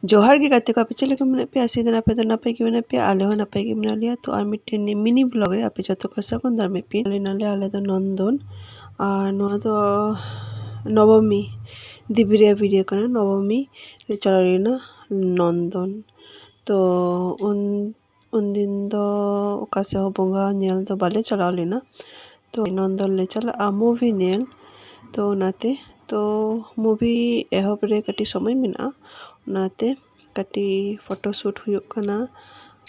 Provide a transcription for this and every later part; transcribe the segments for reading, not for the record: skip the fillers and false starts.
जोहार गे गाते को आपे चले को मने पे आसी दिन आपे तो नापे की मने पे आले हो नापे की मने लिया तो आर मिट्टी मिनी ब्लॉग रे आपे जतो को सकन दर में पे नाले आले तो नंदन और नो तो नवमी दिबिरिया वीडियो करना नवमी रे चला लेना नंदन तो उन दिन तो कासे हो बोंगा नेल तो बाले चला लेना तो नंदन ले चला मूवी नेल तो नाते तो मूवी एहब रे कटी समय मिना नाते कटी फोटोशूट हुयुक कना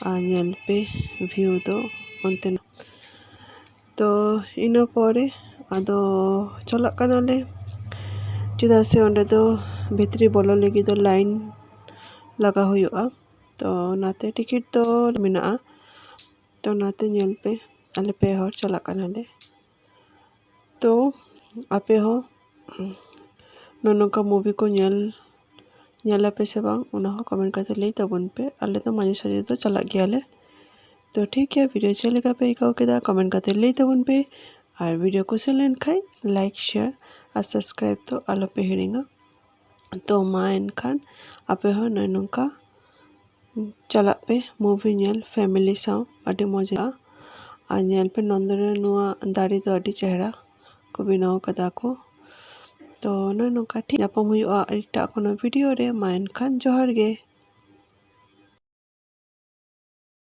नेल पे व्यू दो उनते तो इना परे आदो चलक कना ले चेदा से ओंडे दो भितरी बोलो लगी दो लाइन लगा हुयुआ तो नाते टिकट तो मिना तो नाते नेल पे आले पे हर चलक कना ले तो आपे हो नोनोका मूवी को नेल पे से बांग उना हो कमेंट करते ले तबन पे आले तो माजे साजे तो चला गया ले तो ठीक है वीडियो चलेगा पे इकाओ के दा कमेंट करते ले तबन पे और वीडियो को से लेन खाई लाइक शेयर और सब्सक्राइब तो आलो पे हिड़ेंगा तो मा एनखान आपे हो नोनोका चला पे मूवी नेल फैमिली साव अडी मजा और नेल पे नंदन नुआ दाड़ी तो अडी चेहरा को बनाव कदा को तो नोनोका ठीक नापम हुयुआ एटा कोनो वीडियो रे मा एनखान जोहार गे।